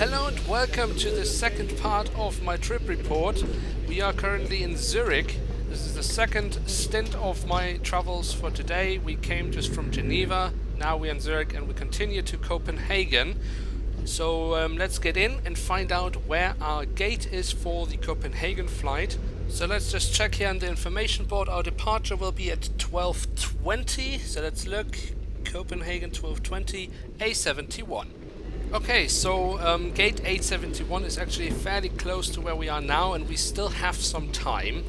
Hello and welcome to the second part of my trip report. We are currently in Zurich. This is the second stint of my travels for today. We came just from Geneva, now we're in Zurich and we continue to Copenhagen. So let's get in and find out where our gate is for the Copenhagen flight. So let's just check here on the information board. Our departure will be at 12:20. So let's look. Copenhagen 12:20, A71. Okay, so gate 871 is actually fairly close to where we are now, and we still have some time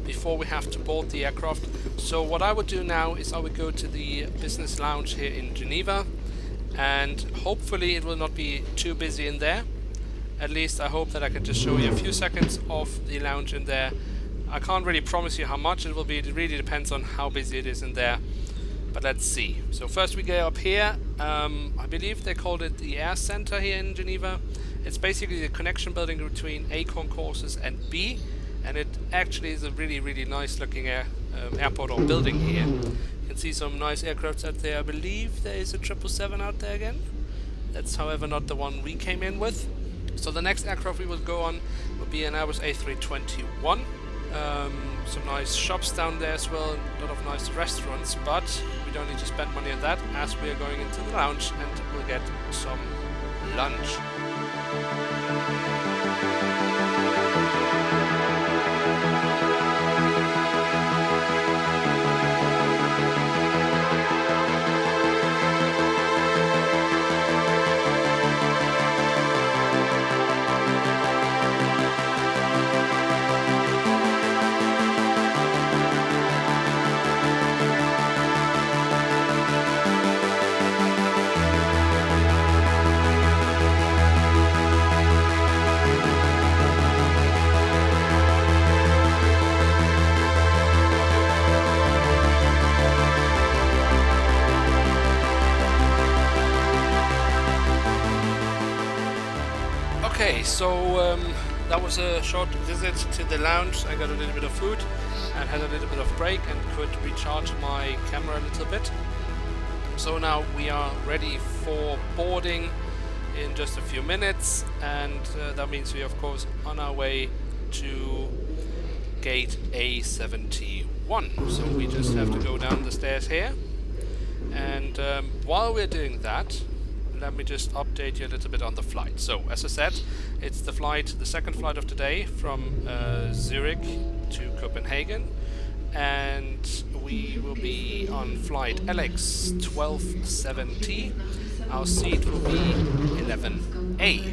before we have to board the aircraft. So what I would do now is I would go to the business lounge here in Geneva, and hopefully it will not be too busy in there. At least I hope that I can just show you a few seconds of the lounge in there. I can't really promise you how much it will be. It really depends on how busy it is in there. But let's see. So first we go up here. I believe they called it the Air Center here in Geneva. It's basically the connection building between A concourses and B, and it actually is a really nice looking airport or building here. You can see some nice aircrafts out there. I believe there is a 777 out there again. That's however not the one we came in with. So the next aircraft we will go on will be an Airbus A321. Some nice shops down there as well, a lot of nice restaurants, but we don't need to spend money on that as we are going into the lounge and we'll get some lunch. Okay, so that was a short visit to the lounge. I got a little bit of food and had a little bit of break and could recharge my camera a little bit. So now we are ready for boarding in just a few minutes, and that means we are of course on our way to gate A71. So we just have to go down the stairs here, and while we're doing that, let me just update you a little bit on the flight. So, as I said, it's the second flight of today from Zurich to Copenhagen, and we will be on flight LX 1270. Our seat will be 11A.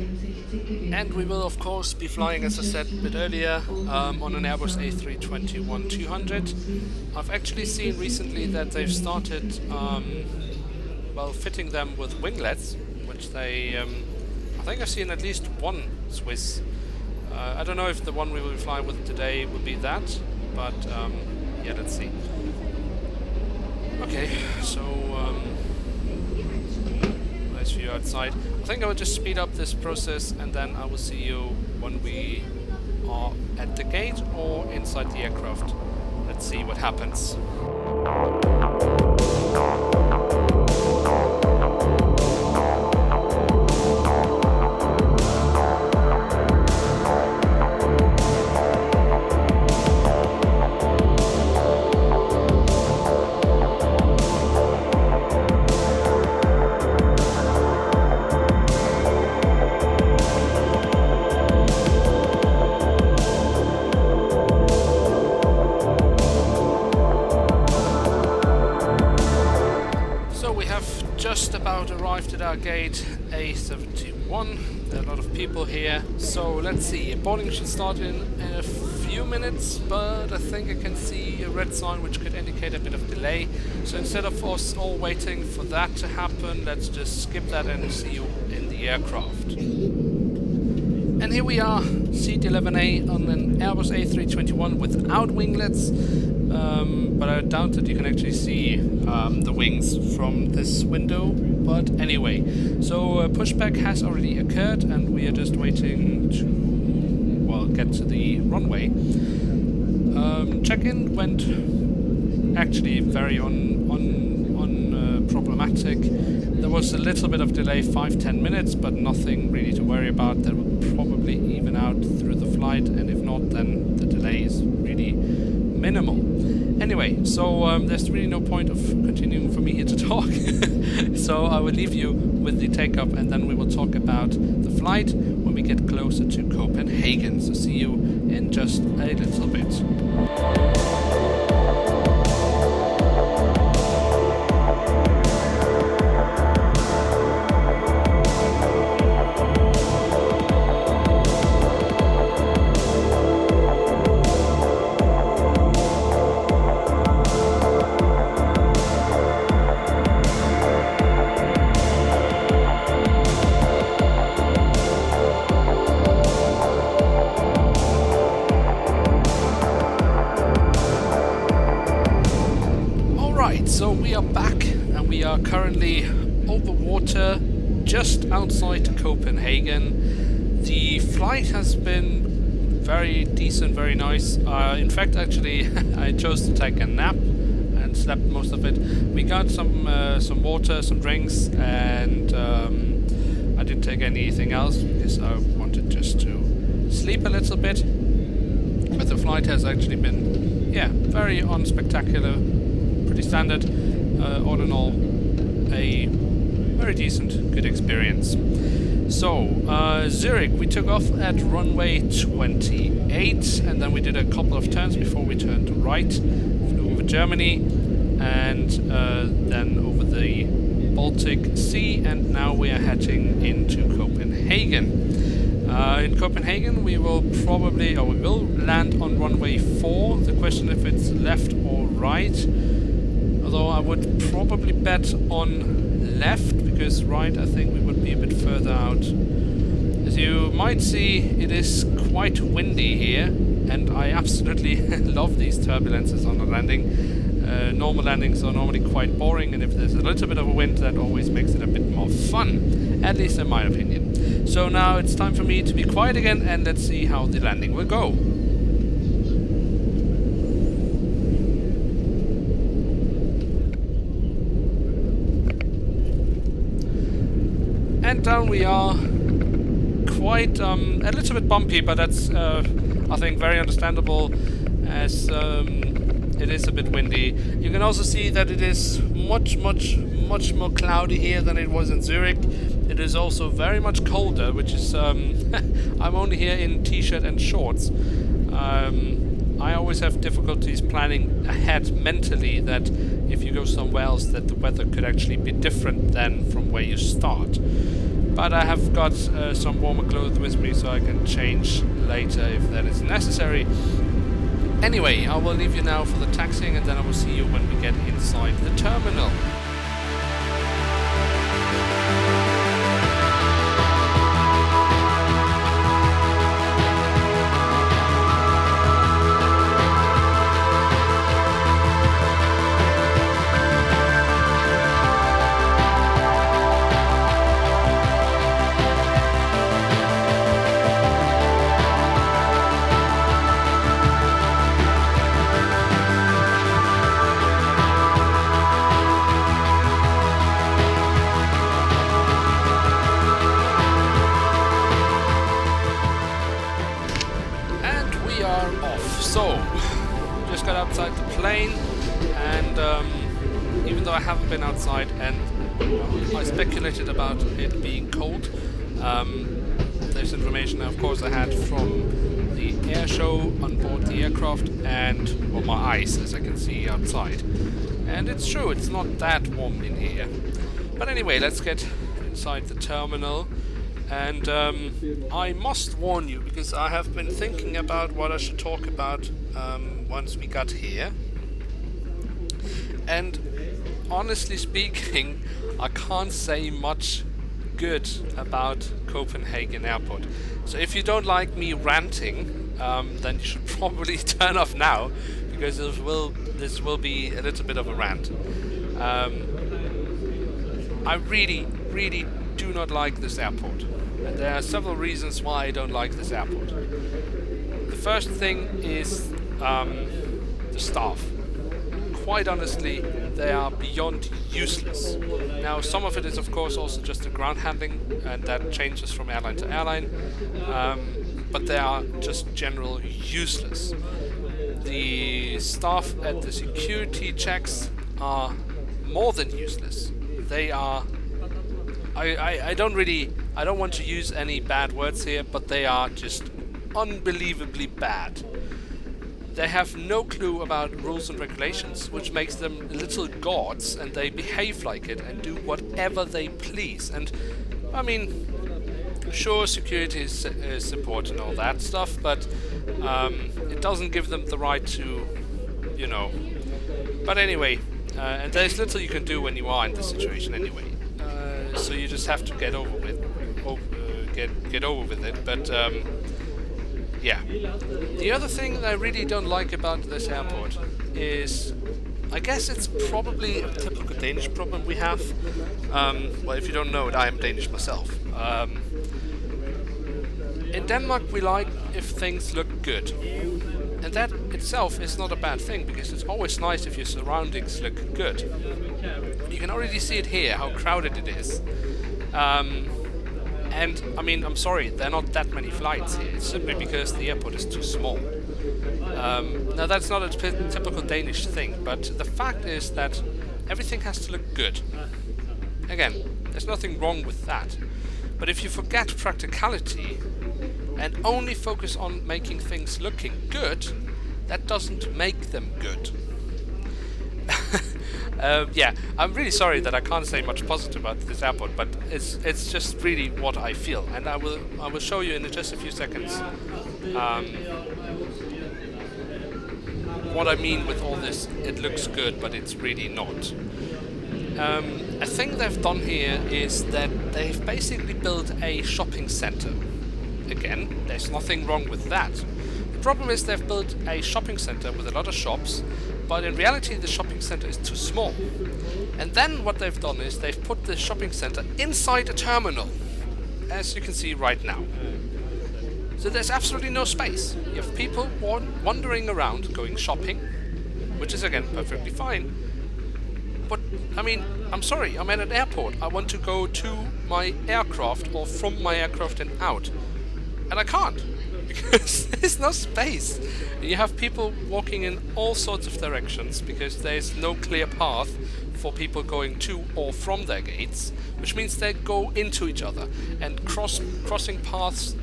And we will of course be flying, as I said a bit earlier, on an Airbus A321-200. I've actually seen recently that they've started fitting them with winglets, which they, I think I've seen at least one Swiss. I don't know if the one we will be flying with today will be that, but yeah, let's see. Okay, so nice view outside. I think I will just speed up this process and then I will see you when we are at the gate or inside the aircraft. Let's see what happens. Just about arrived at our gate A71. There are a lot of people here, so let's see. Boarding should start in a few minutes, but I think I can see a red sign which could indicate a bit of delay. So instead of us all waiting for that to happen, let's just skip that and see you in the aircraft. And here we are, seat 11A on an Airbus A321 without winglets. But I doubt that you can actually see the wings from this window. But anyway, so pushback has already occurred and we are just waiting to, well, get to the runway. Check-in went actually very problematic. There was a little bit of delay, 5-10 minutes, but nothing really to worry about. That will probably even out through the flight, and if not, then the delay is really minimal. Anyway, so there's really no point of continuing for me here to talk. So I will leave you with the take-up, and then we will talk about the flight when we get closer to Copenhagen. So see you in just a little bit. So we are back, and we are currently over water just outside Copenhagen. The flight has been very decent, very nice. In fact, actually, I chose to take a nap and slept most of it. We got some water, some drinks, and I didn't take anything else because I wanted just to sleep a little bit. But the flight has actually been, yeah, very unspectacular. Pretty standard. All in all, a very decent, good experience. So, Zurich, we took off at runway 28, and then we did a couple of turns before we turned right, flew over Germany, and then over the Baltic Sea, and now we are heading into Copenhagen. In Copenhagen, we will probably, or we will land on runway 4. The question if it's left or right. Although I would probably bet on left, because right I think we would be a bit further out. As you might see, it is quite windy here, and I absolutely love these turbulences on a landing. Normal landings are normally quite boring, and if there's a little bit of a wind, that always makes it a bit more fun, at least in my opinion. So now it's time for me to be quiet again, and let's see how the landing will go. And down we are, quite a little bit bumpy, but that's I think very understandable, as it is a bit windy. You can also see that it is much more cloudy here than it was in Zurich. It is also very much colder, which is I'm only here in t-shirt and shorts. I always have difficulties planning ahead mentally that if you go somewhere else that the weather could actually be different than from where you start. But I have got some warmer clothes with me, so I can change later if that is necessary. Anyway, I will leave you now for the taxiing, and then I will see you when we get inside the terminal. Outside the plane, and even though I haven't been outside and I speculated about it being cold, there's information of course I had from the air show on board the aircraft and on my eyes, as I can see outside, and it's true, it's not that warm in here. But anyway, let's get inside the terminal. And I must warn you, because I have been thinking about what I should talk about once we got here. And honestly speaking, I can't say much good about Copenhagen Airport. So if you don't like me ranting, then you should probably turn off now, because this will be a little bit of a rant. I really do not like this airport. And there are several reasons why I don't like this airport. The first thing is the staff. quite honestly, they are beyond useless. Now, some of it is of course also just the ground handling, and that changes from airline to airline, but they are just generally useless. The staff at the security checks are more than useless. They are... I don't want to use any bad words here, but they are just unbelievably bad. They have no clue about rules and regulations, which makes them little gods, and they behave like it and do whatever they please. And I mean, sure, security is important and all that stuff, but it doesn't give them the right to, you know. But anyway, and there's little you can do when you are in this situation anyway. So you just have to get over with, get over with it. But yeah. The other thing that I really don't like about this airport is, I guess it's probably a typical Danish problem we have. Well, if you don't know it, I am Danish myself. In Denmark, we like if things look good. And that itself is not a bad thing, because it's always nice if your surroundings look good. You can already see it here, how crowded it is. And, I mean, I'm sorry, there are not that many flights here. It's simply because the airport is too small. Now, that's not a typical Danish thing, but the fact is that everything has to look good. Again, there's nothing wrong with that. But if you forget practicality and only focus on making things looking good, that doesn't make them good. Yeah, I'm really sorry that I can't say much positive about this airport, but it's just really what I feel, and I will show you in just a few seconds what I mean with all this. It looks good, but it's really not. A thing they've done here is that they've basically built a shopping center. Again, there's nothing wrong with that. The problem is they've built a shopping center with a lot of shops, but in reality the shopping center is too small. And then what they've done is they've put the shopping center inside a terminal, as you can see right now. So there's absolutely no space. You have people wandering around going shopping, which is again perfectly fine. But I mean, I'm sorry, I'm at an airport. I want to go to my aircraft or from my aircraft and out. And I can't, because there's no space. You have people walking in all sorts of directions because there's no clear path for people going to or from their gates, which means they go into each other, and crossing paths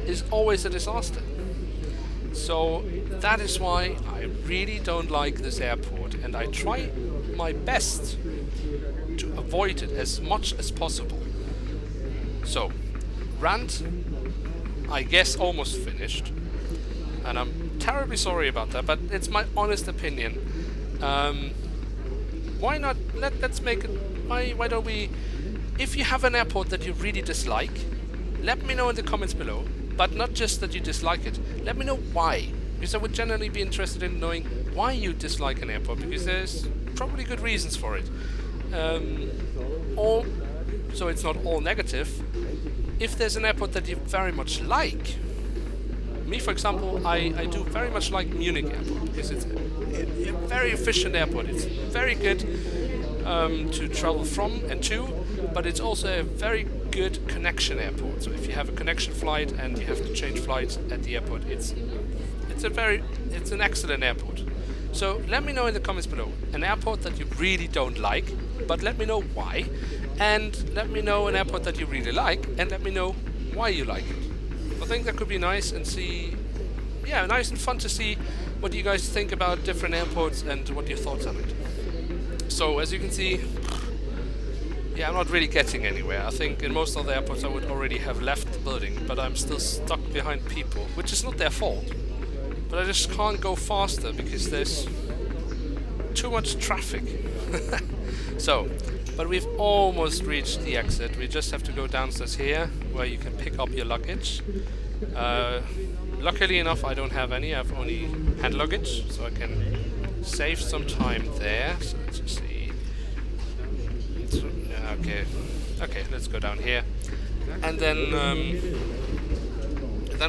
is always a disaster. So that is why I really don't like this airport, and I try my best to avoid it as much as possible. So, rant, I guess, almost finished, and I'm terribly sorry about that, but it's my honest opinion. Why not? Let's make it. Why don't we? If you have an airport that you really dislike, let me know in the comments below. But not just that you dislike it. Let me know why, because I would generally be interested in knowing why you dislike an airport, because there's probably good reasons for it. Or so it's not all negative. If there's an airport that you very much like, me for example, I do very much like Munich Airport, because it's a very efficient airport. It's very good to travel from and to, but it's also a very good connection airport. So if you have a connection flight and you have to change flights at the airport, it's an excellent airport. So let me know in the comments below an airport that you really don't like, but let me know why, and let me know an airport that you really like, and let me know why you like it. I think that could be nice and nice and fun to see what you guys think about different airports and what your thoughts on it. So as you can see, I'm not really getting anywhere. I think in most other airports I would already have left the building, but I'm still stuck behind people, which is not their fault. But I just can't go faster because there's too much traffic. So, but we've almost reached the exit. We just have to go downstairs here, where you can pick up your luggage. Luckily enough, I don't have any. I have only hand luggage, so I can save some time there. So let's just see. Okay, let's go down here, and then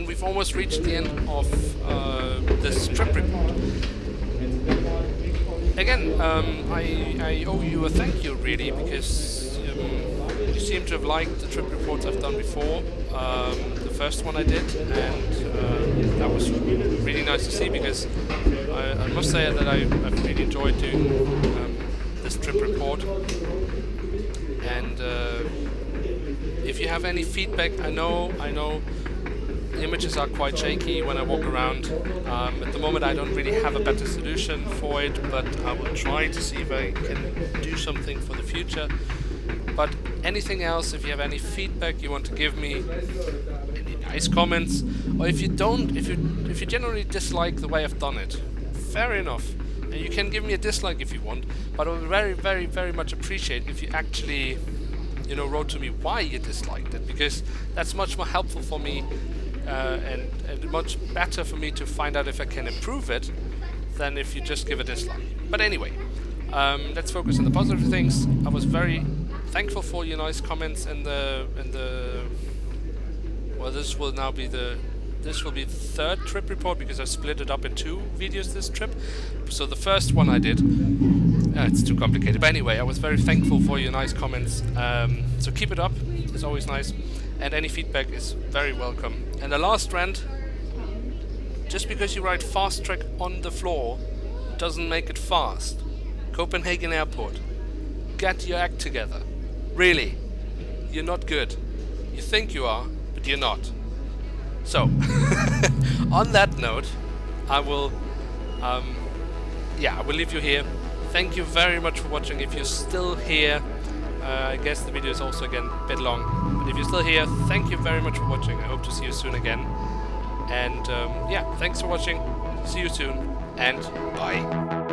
we've almost reached the end of this trip report. again, I owe you a thank you, really, because you seem to have liked the trip reports I've done before. The first one I did, and that was really nice to see, because I must say that I've really enjoyed doing this trip report. And if you have any feedback, I know the images are quite shaky when I walk around. At the moment I don't really have a better solution for it, but I will try to see if I can do something for the future. But anything else, if you have any feedback you want to give me, any nice comments, or if you generally dislike the way I've done it, fair enough. And you can give me a dislike if you want, but I would very, very, very much appreciate if you actually, wrote to me why you disliked it, because that's much more helpful for me and much better for me to find out if I can improve it than if you just give a dislike. But anyway, let's focus on the positive things. I was very thankful for your nice comments in the well, this will be the third trip report, because I split it up in 2 videos this trip. So the first one I did, it's too complicated, but anyway, I was very thankful for your nice comments. So keep it up, it's always nice, and any feedback is very welcome. And the last rant: just because you write fast track on the floor doesn't make it fast. Copenhagen Airport, get your act together. Really, you're not good. You think you are, but you're not. So, on that note, I will leave you here. Thank you very much for watching. If you're still here, I guess the video is also again a bit long, but if you're still here, thank you very much for watching. I hope to see you soon again. And thanks for watching. See you soon, and bye.